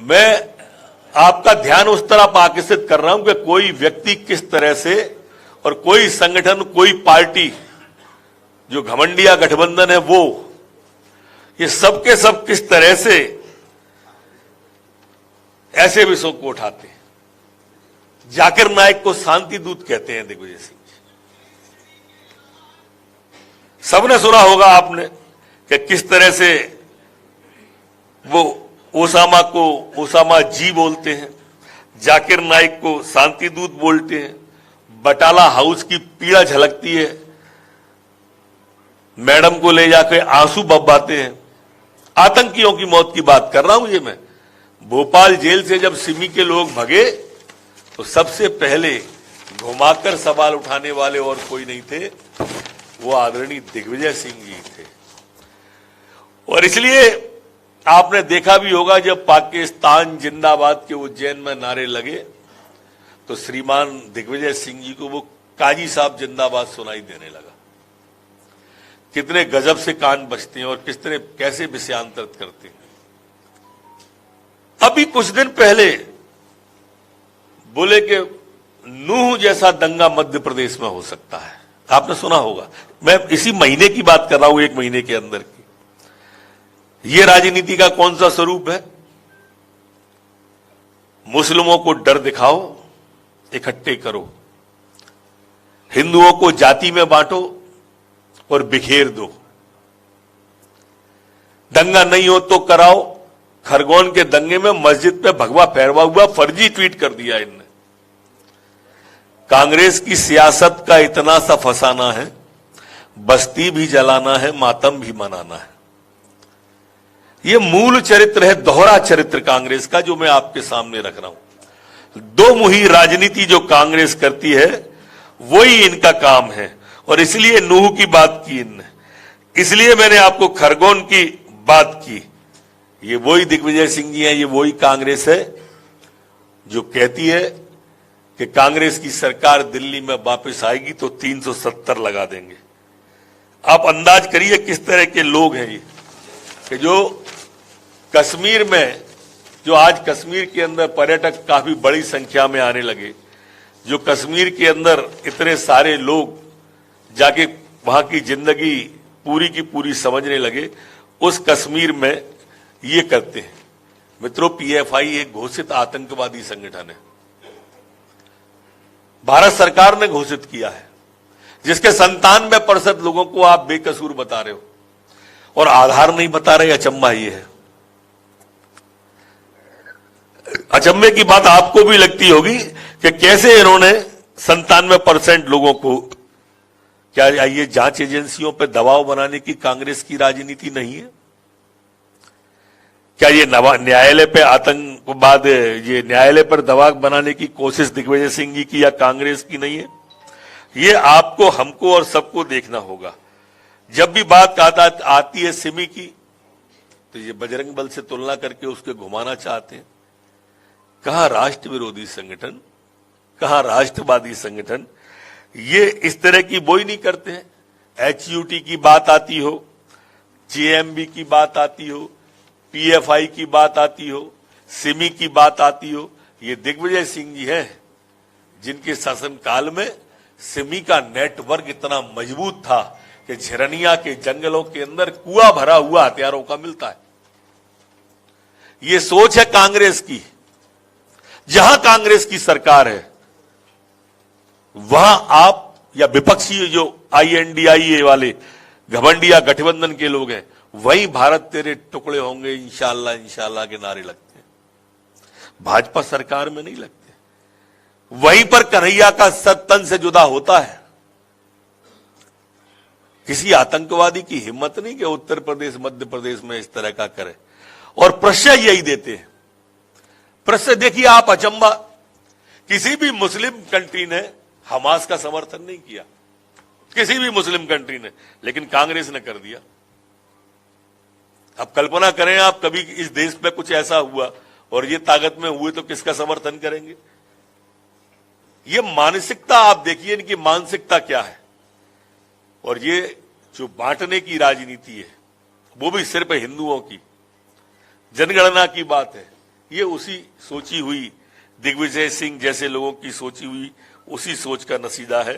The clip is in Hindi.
मैं आपका ध्यान उस तरफ आकर्षित कर रहा हूं कि कोई व्यक्ति किस तरह से और कोई संगठन, कोई पार्टी जो घमंडिया गठबंधन है वो, ये सब के सब किस तरह से ऐसे विषयों को उठाते हैं। जाकिर नाइक को शांति दूत कहते हैं दिग्विजय सिंह जी। सबने सुना होगा आपने कि किस तरह से वो ओसामा को ओसामा जी बोलते हैं, जाकिर नाइक को शांति दूत बोलते हैं, बटाला हाउस की पीड़ा झलकती है, मैडम को ले जाकर आंसू बब्बाते हैं। आतंकियों की मौत की बात कर रहा हूं ये मैं। भोपाल जेल से जब सिमी के लोग भगे तो सबसे पहले घुमाकर सवाल उठाने वाले और कोई नहीं थे, वो आदरणीय दिग्विजय सिंह जी थे। और इसलिए आपने देखा भी होगा जब पाकिस्तान जिंदाबाद के उज्जैन में नारे लगे तो श्रीमान दिग्विजय सिंह जी को वो काजी साहब जिंदाबाद सुनाई देने लगा। कितने गजब से कान बजते हैं और किस तरह कैसे विषयांतरित करते हैं। अभी कुछ दिन पहले बोले कि नूह जैसा दंगा मध्य प्रदेश में हो सकता है, आपने सुना होगा। मैं इसी महीने की बात कर रहा हूं, एक महीने के अंदर की। ये राजनीति का कौन सा स्वरूप है? मुस्लिमों को डर दिखाओ, इकट्ठे करो, हिंदुओं को जाति में बांटो और बिखेर दो। दंगा नहीं हो तो कराओ। खरगोन के दंगे में मस्जिद पे भगवा फहरवा हुआ फर्जी ट्वीट कर दिया इनने। कांग्रेस की सियासत का इतना सा फसाना है, बस्ती भी जलाना है, मातम भी मनाना है। यह मूल चरित्र है, दोहरा चरित्र कांग्रेस का, जो मैं आपके सामने रख रहा हूं। दो मुही राजनीति जो कांग्रेस करती है वही इनका काम है। और इसलिए नूह की बात की इनने, इसलिए मैंने आपको खरगोन की बात की। ये वही दिग्विजय सिंह जी हैं, ये वही कांग्रेस है जो कहती है कि कांग्रेस की सरकार दिल्ली में वापस आएगी तो 370 लगा देंगे। आप अंदाज करिए किस तरह के लोग हैं ये, कि जो कश्मीर में, जो आज कश्मीर के अंदर पर्यटक काफी बड़ी संख्या में आने लगे, जो कश्मीर के अंदर इतने सारे लोग जाके वहां की जिंदगी पूरी की पूरी समझने लगे, उस कश्मीर में ये करते हैं। मित्रों, पीएफआई एक घोषित आतंकवादी संगठन है, भारत सरकार ने घोषित किया है, जिसके 97% लोगों को आप बेकसूर बता रहे हो और आधार नहीं बता रहे। अचंभा ये है, अचंभे की बात आपको भी लगती होगी कि कैसे इन्होंने 97% लोगों को, क्या ये जांच एजेंसियों पर दबाव बनाने की कांग्रेस की राजनीति नहीं है? क्या ये न्यायालय पे आतंकवाद, ये न्यायालय पर दबाव बनाने की कोशिश दिग्विजय सिंह जी की या कांग्रेस की नहीं है? ये आपको, हमको और सबको देखना होगा। जब भी बात आती है सिमी की तो ये बजरंग बल से तुलना करके उसके घुमाना चाहते हैं। कहां राष्ट्र विरोधी संगठन, कहां राष्ट्रवादी संगठन, ये इस तरह की वो ही नहीं करते हैं। एचयूटी की बात आती हो, जेएमबी की बात आती हो, पीएफआई की बात आती हो, सिमी की बात आती हो, ये दिग्विजय सिंह जी हैं जिनके शासनकाल में सिमी का नेटवर्क इतना मजबूत था कि झरनिया के जंगलों के अंदर कुआं भरा हुआ हथियारों का मिलता है। ये सोच है कांग्रेस की। जहां कांग्रेस की सरकार है वहां आप या विपक्षी जो आईएनडीआईए वाले घमंडिया गठबंधन के लोग हैं, वही भारत तेरे टुकड़े होंगे इंशाअल्लाह इंशाअल्लाह के नारे लगते हैं। भाजपा सरकार में नहीं लगते। वहीं पर कन्हैया का सत तन से जुदा होता है। किसी आतंकवादी की हिम्मत नहीं कि उत्तर प्रदेश, मध्य प्रदेश में इस तरह का करे, और प्रश्रय यही देते हैं। प्रश्रय देखिए आप, अचंबा, किसी भी मुस्लिम कंट्री ने हमास का समर्थन नहीं किया, किसी भी मुस्लिम कंट्री ने, लेकिन कांग्रेस ने कर दिया। अब कल्पना करें आप, कभी इस देश में कुछ ऐसा हुआ और ये ताकत में हुए तो किसका समर्थन करेंगे? ये मानसिकता आप देखिए, इनकी मानसिकता क्या है। और ये जो बांटने की राजनीति है वो भी सिर्फ हिंदुओं की, जनगणना की बात है, ये उसी सोची हुई दिग्विजय सिंह जैसे लोगों की सोची हुई उसी सोच का नतीजा है।